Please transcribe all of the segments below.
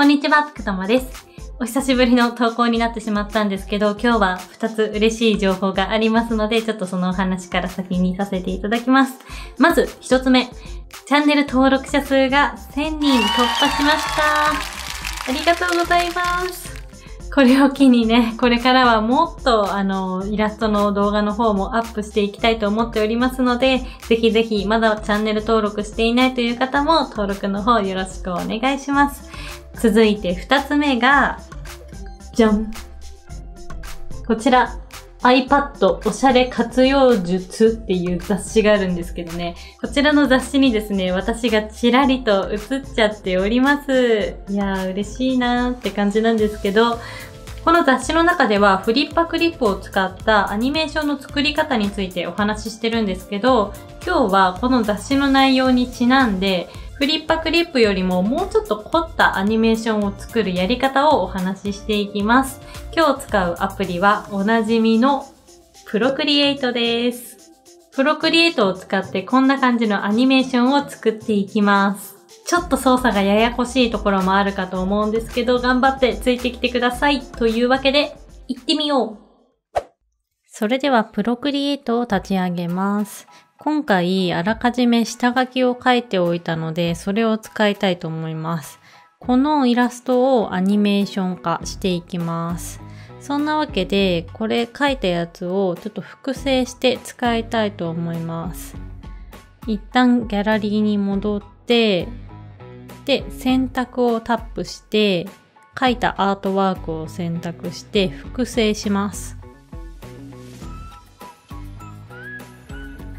こんにちは、福友です。お久しぶりの投稿になってしまったんですけど、今日は2つ嬉しい情報がありますので、ちょっとそのお話から先にさせていただきます。まず1つ目、チャンネル登録者数が1000人突破しました。ありがとうございます。これを機にね、これからはもっとイラストの動画の方もアップしていきたいと思っておりますので、ぜひぜひまだチャンネル登録していないという方も登録の方よろしくお願いします。続いて2つ目が、じゃん。こちら、iPad おしゃれ活用術っていう雑誌があるんですけどね、こちらの雑誌にですね、私がちらりと写っちゃっております。いやー嬉しいなーって感じなんですけど、この雑誌の中ではフリッパクリップを使ったアニメーションの作り方についてお話ししてるんですけど、今日はこの雑誌の内容にちなんで、フリッパクリップよりももうちょっと凝ったアニメーションを作るやり方をお話ししていきます。今日使うアプリはおなじみのプロクリエイトです。プロクリエイトを使ってこんな感じのアニメーションを作っていきます。ちょっと操作がややこしいところもあるかと思うんですけど、頑張ってついてきてください。というわけで、行ってみよう。それではプロクリエイトを立ち上げます。今回あらかじめ下書きを書いておいたので、それを使いたいと思います。このイラストをアニメーション化していきます。そんなわけで、これ書いたやつをちょっと複製して使いたいと思います。一旦ギャラリーに戻って、で、選択をタップして、書いたアートワークを選択して複製します。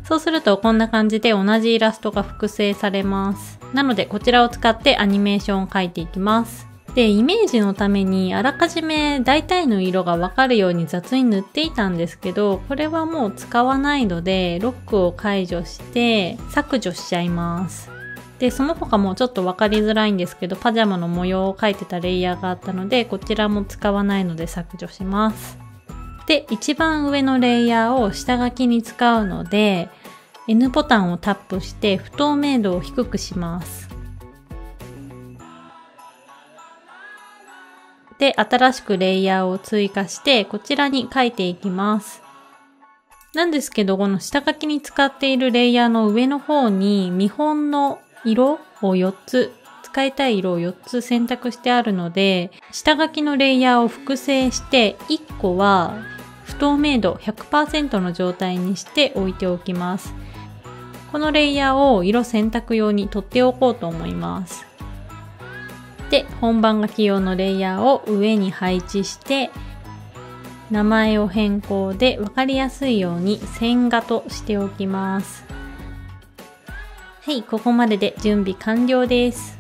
そうするとこんな感じで同じイラストが複製されます。なのでこちらを使ってアニメーションを描いていきます。で、イメージのためにあらかじめ大体の色がわかるように雑に塗っていたんですけど、これはもう使わないのでロックを解除して削除しちゃいます。で、その他もちょっとわかりづらいんですけど、パジャマの模様を描いてたレイヤーがあったので、こちらも使わないので削除します。で、一番上のレイヤーを下書きに使うので、N ボタンをタップして不透明度を低くします。で、新しくレイヤーを追加して、こちらに書いていきます。なんですけど、この下書きに使っているレイヤーの上の方に見本の色を4つ、使いたい色を4つ選択してあるので、下書きのレイヤーを複製して1個は不透明度 100% の状態にして置いておきます。このレイヤーを色選択用に取っておこうと思います。で、本番書き用のレイヤーを上に配置して、名前を変更で分かりやすいように線画としておきます。はい、ここまでで準備完了です。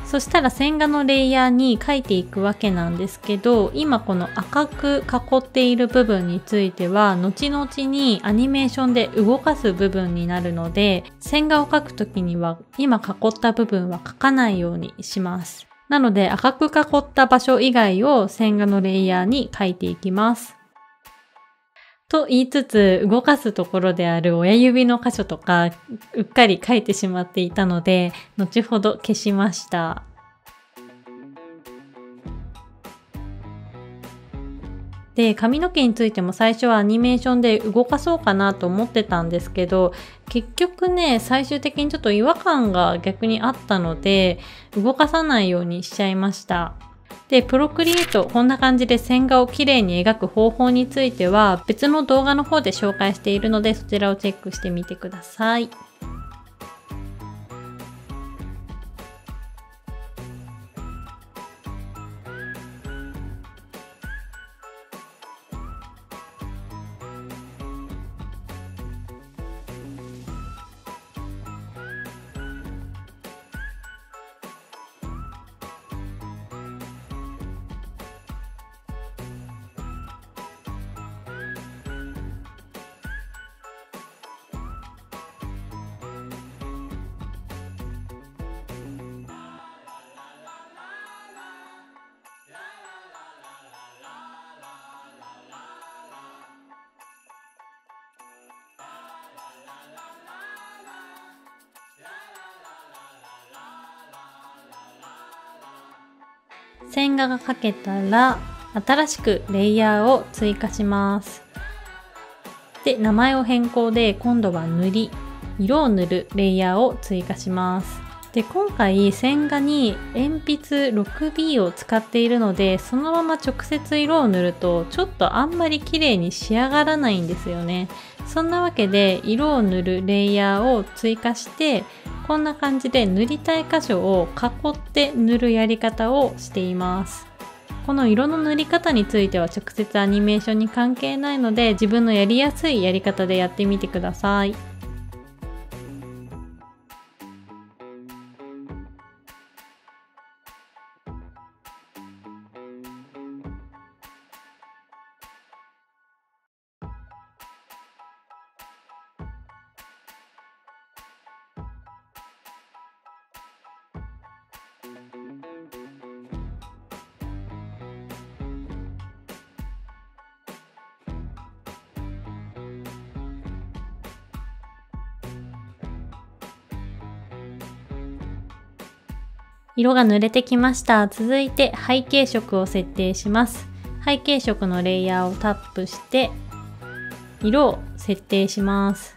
そしたら線画のレイヤーに書いていくわけなんですけど、今この赤く囲っている部分については、後々にアニメーションで動かす部分になるので、線画を描くときには今囲った部分は描かないようにします。なので赤く囲った場所以外を線画のレイヤーに書いていきます。と言いつつ、動かすところである親指の箇所とか、うっかり書いてしまっていたので、後ほど消しました。で、髪の毛についても最初はアニメーションで動かそうかなと思ってたんですけど、結局ね、最終的にちょっと違和感が逆にあったので、動かさないようにしちゃいました。で、プロクリエイト、こんな感じで線画をきれいに描く方法については別の動画の方で紹介しているので、そちらをチェックしてみてください。線画が描けたら、新しくレイヤーを追加します。で、名前を変更で、今度は色を塗るレイヤーを追加します。で、今回線画に鉛筆 6B を使っているので、そのまま直接色を塗るとちょっとあんまり綺麗に仕上がらないんですよね。そんなわけで色を塗るレイヤーを追加して、こんな感じで塗りたい箇所を囲って塗るやり方をしています。この色の塗り方については直接アニメーションに関係ないので、自分のやりやすいやり方でやってみてください。色が塗れてきました。続いて背景色を設定します。背景色のレイヤーをタップして、色を設定します。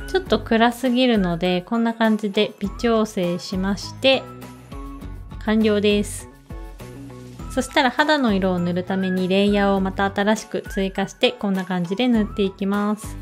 ちょっと暗すぎるので、こんな感じで微調整しまして、完了です。そしたら肌の色を塗るためにレイヤーをまた新しく追加して、こんな感じで塗っていきます。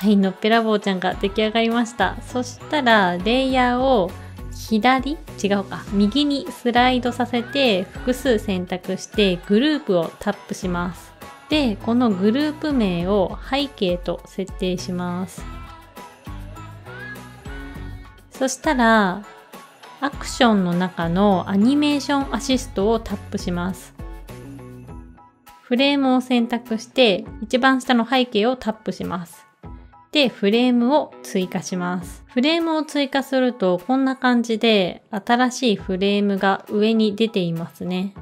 はい、のっぺらぼうちゃんが出来上がりました。そしたら、レイヤーを右にスライドさせて、複数選択してグループをタップします。で、このグループ名を背景と設定します。そしたら、アクションの中のアニメーションアシストをタップします。フレームを選択して、一番下の背景をタップします。で、フレームを追加します。フレームを追加すると、こんな感じで新しいフレームが上に出ていますね。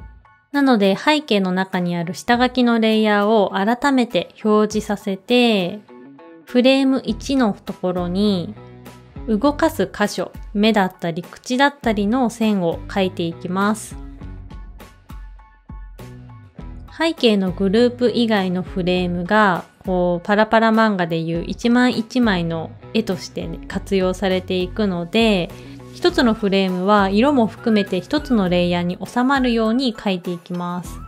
なので、背景の中にある下書きのレイヤーを改めて表示させて、フレーム1のところに、動かす箇所、目だったり口だったりの線を描いていきます。背景のグループ以外のフレームが、パラパラ漫画でいう一枚一枚の絵として、活用されていくので、一つのフレームは色も含めて一つのレイヤーに収まるように描いていきます。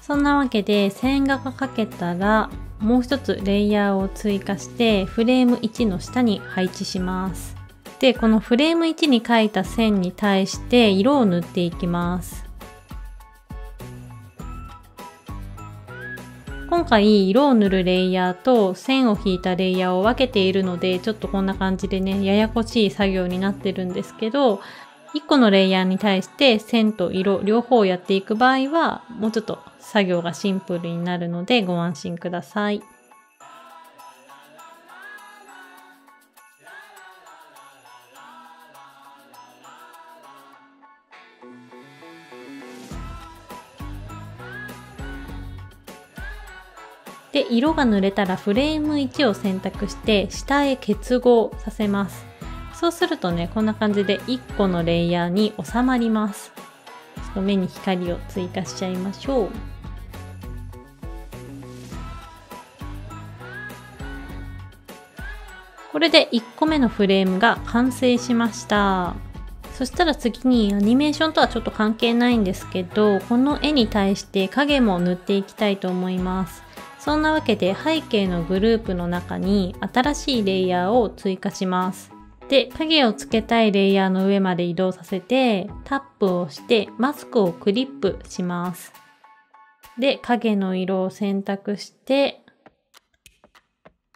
そんなわけで線画が描けたら、もう一つレイヤーを追加してフレーム1の下に配置します。で、このフレーム1に描いた線に対して色を塗っていきます。今回色を塗るレイヤーと線を引いたレイヤーを分けているので、ちょっとこんな感じでね、ややこしい作業になってるんですけど、1個のレイヤーに対して線と色両方やっていく場合は、もうちょっと作業がシンプルになるのでご安心ください。で、色が塗れたらフレーム1を選択して下へ結合させます。そうするとね、こんな感じで1個のレイヤーに収まります。ちょっと目に光を追加しちゃいましょう。これで1個目のフレームが完成しました。そしたら次にアニメーションとはちょっと関係ないんですけど、この絵に対して影も塗っていきたいと思います。そんなわけで背景のグループの中に新しいレイヤーを追加します。で、影をつけたいレイヤーの上まで移動させて、タップをしてマスクをクリップします。で、影の色を選択して、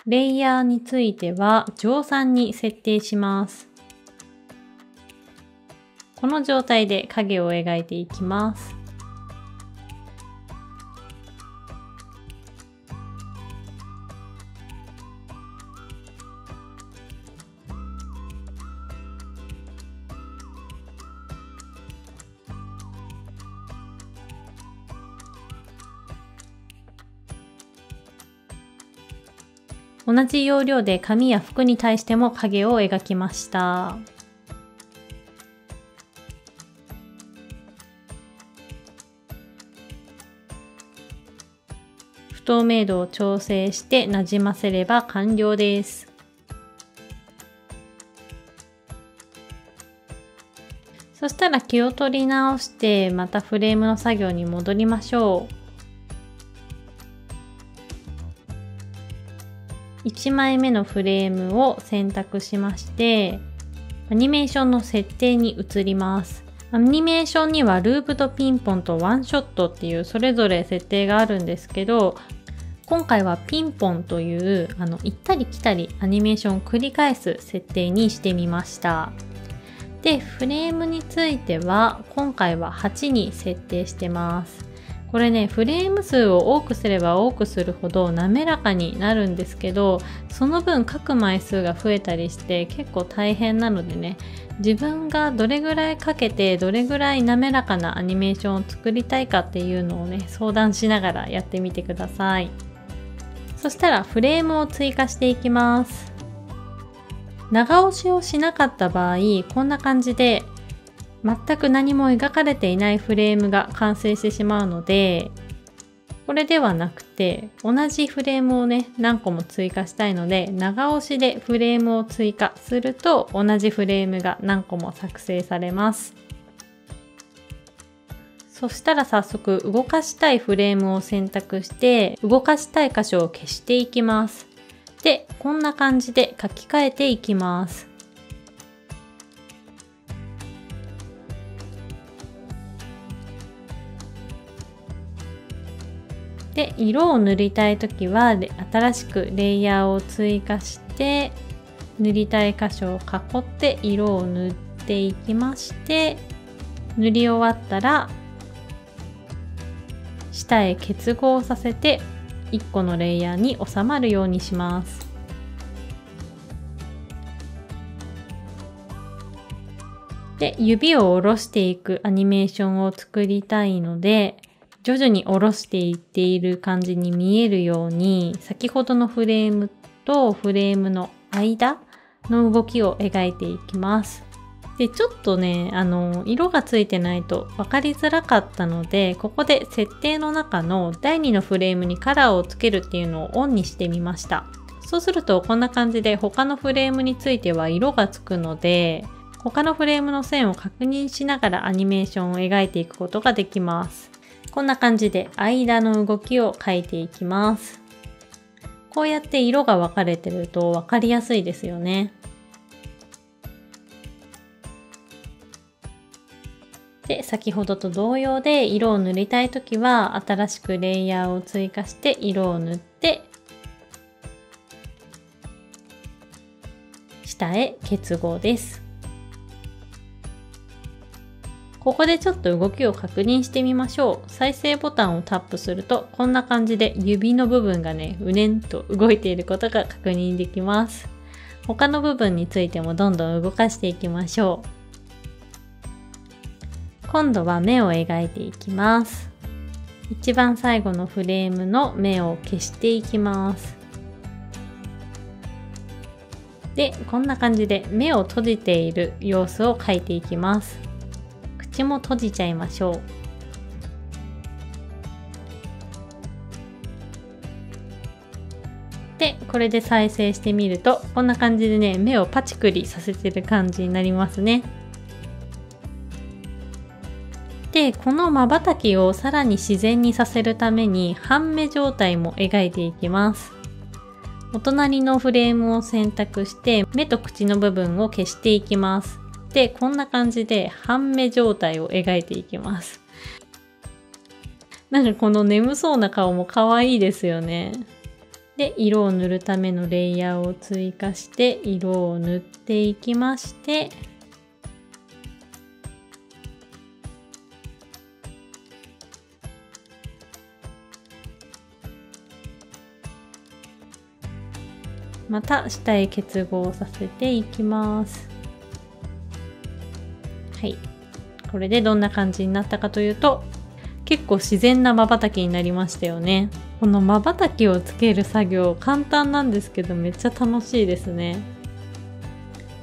レイヤーについては乗算に設定します。この状態で影を描いていきます。同じ要領で髪や服に対しても影を描きました。不透明度を調整してなじませれば完了です。そしたら気を取り直してまたフレームの作業に戻りましょう。1枚目のフレームを選択しまして、アニメーションの設定に移ります。アニメーションにはループとピンポンとワンショットっていうそれぞれ設定があるんですけど、今回はピンポンという行ったり来たりアニメーションを繰り返す設定にしてみました。で、フレームについては今回は8に設定してます。これね、フレーム数を多くすれば多くするほど滑らかになるんですけど、その分書く枚数が増えたりして結構大変なのでね、自分がどれぐらいかけてどれぐらい滑らかなアニメーションを作りたいかっていうのをね、相談しながらやってみてください。そしたらフレームを追加していきます。長押しをしなかった場合、こんな感じで全く何も描かれていないフレームが完成してしまうので、これではなくて同じフレームをね何個も追加したいので、長押しでフレームを追加すると同じフレームが何個も作成されます。そしたら早速動かしたいフレームを選択して動かしたい箇所を消していきます。で、こんな感じで書き換えていきます。で、色を塗りたいときは新しくレイヤーを追加して塗りたい箇所を囲って色を塗っていきまして、塗り終わったら下へ結合させて1個のレイヤーに収まるようにします。で、指を下ろしていくアニメーションを作りたいので、徐々に下ろしていっている感じに見えるように、先ほどのフレームとフレームの間の動きを描いていきます。で、ちょっとね、色がついてないと分かりづらかったので、ここで設定の中の第2のフレームにカラーをつけるっていうのをオンにしてみました。そうするとこんな感じで他のフレームについては色がつくので、他のフレームの線を確認しながらアニメーションを描いていくことができます。こんな感じで間の動きを描いていきます。こうやって色が分かれてると分かりやすいですよね。で、先ほどと同様で色を塗りたいときは新しくレイヤーを追加して色を塗って下へ結合です。ここでちょっと動きを確認してみましょう。再生ボタンをタップするとこんな感じで指の部分がね、うねんと動いていることが確認できます。他の部分についてもどんどん動かしていきましょう。今度は目を描いていきます。一番最後のフレームの目を消していきます。で、こんな感じで目を閉じている様子を描いていきます。口も閉じちゃいましょう。で、これで再生してみるとこんな感じでね、目をパチクリさせてる感じになりますね。で、この瞬きをさらに自然にさせるために半目状態も描いていきます。お隣のフレームを選択して目と口の部分を消していきます。で、こんな感じで半目状態を描いていきます。なんかこの眠そうな顔も可愛いですよね。で、色を塗るためのレイヤーを追加して色を塗っていきまして、また下へ結合させていきます。はい。これでどんな感じになったかというと、結構自然な瞬きになりましたよね。この瞬きをつける作業、簡単なんですけどめっちゃ楽しいですね。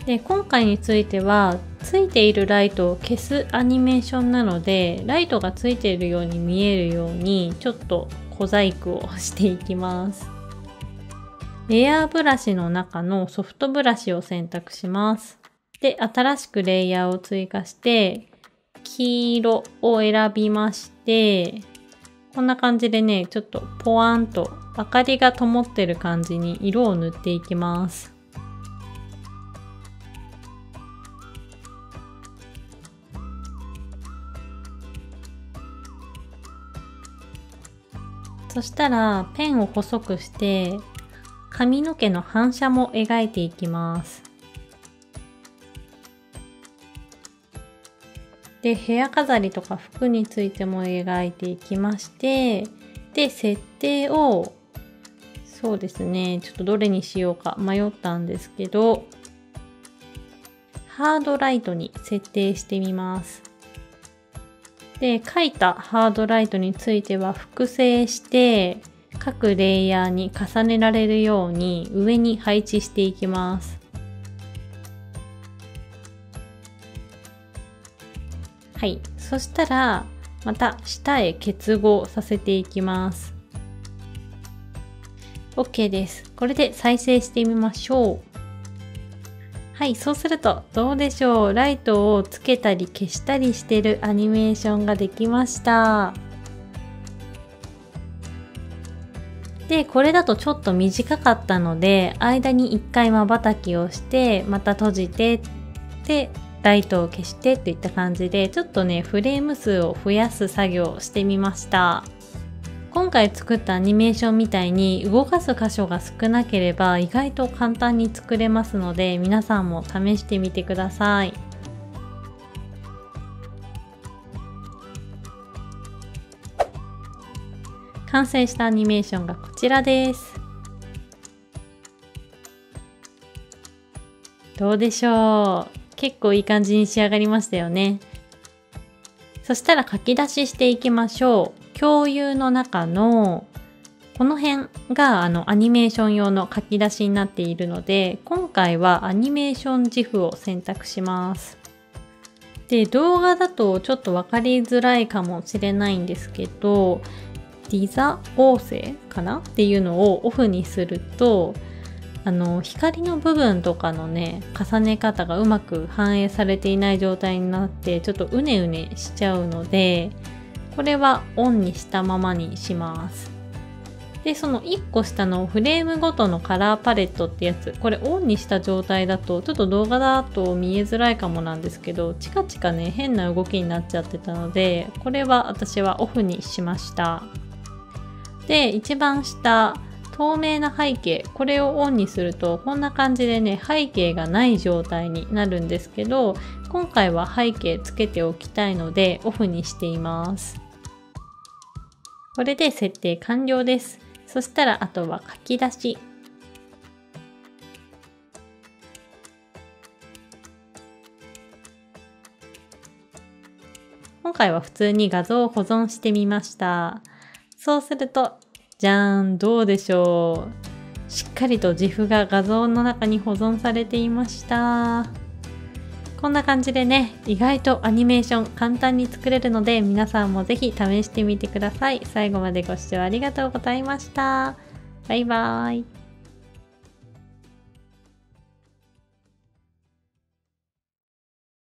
で、今回については、ついているライトを消すアニメーションなので、ライトがついているように見えるように、ちょっと小細工をしていきます。レイヤーブラシの中のソフトブラシを選択します。で、新しくレイヤーを追加して、黄色を選びまして、こんな感じでね、ちょっとポワンと明かりが灯ってる感じに色を塗っていきます。そしたらペンを細くして髪の毛の反射も描いていきます。で、部屋飾りとか服についても描いていきまして、で、設定を、そうですね、ちょっとどれにしようか迷ったんですけど、ハードライトに設定してみます。で、描いたハードライトについては複製して、各レイヤーに重ねられるように上に配置していきます。はい。そしたら、また下へ結合させていきます。OK です。これで再生してみましょう。はい。そうすると、どうでしょう。ライトをつけたり消したりしてるアニメーションができました。で、これだとちょっと短かったので、間に一回瞬きをして、また閉じて、で、ライトを消してっていった感じで、ちょっとね、フレーム数を増やす作業をしてみました。今回作ったアニメーションみたいに動かす箇所が少なければ意外と簡単に作れますので、皆さんも試してみてください。完成したアニメーションがこちらです。どうでしょう？結構いい感じに仕上がりましたよね。そしたら書き出ししていきましょう。共有の中のこの辺がアニメーション用の書き出しになっているので、今回はアニメーション GIF を選択します。で、動画だとちょっとわかりづらいかもしれないんですけど、ディザ合成かなっていうのをオフにすると、光の部分とかのね、重ね方がうまく反映されていない状態になって、ちょっとうねうねしちゃうので、これはオンにしたままにします。で、その1個下のフレームごとのカラーパレットってやつ、これオンにした状態だと、ちょっと動画だと見えづらいかもなんですけど、チカチカね、変な動きになっちゃってたので、これは私はオフにしました。で、一番下、透明な背景、これをオンにするとこんな感じでね、背景がない状態になるんですけど、今回は背景つけておきたいのでオフにしています。これで設定完了です。そしたらあとは書き出し。今回は普通に画像を保存してみました。そうすると、じゃーん、どうでしょう。しっかりと GIF が画像の中に保存されていました。こんな感じでね、意外とアニメーション簡単に作れるので、皆さんもぜひ試してみてください。最後までご視聴ありがとうございました。バイバーイ。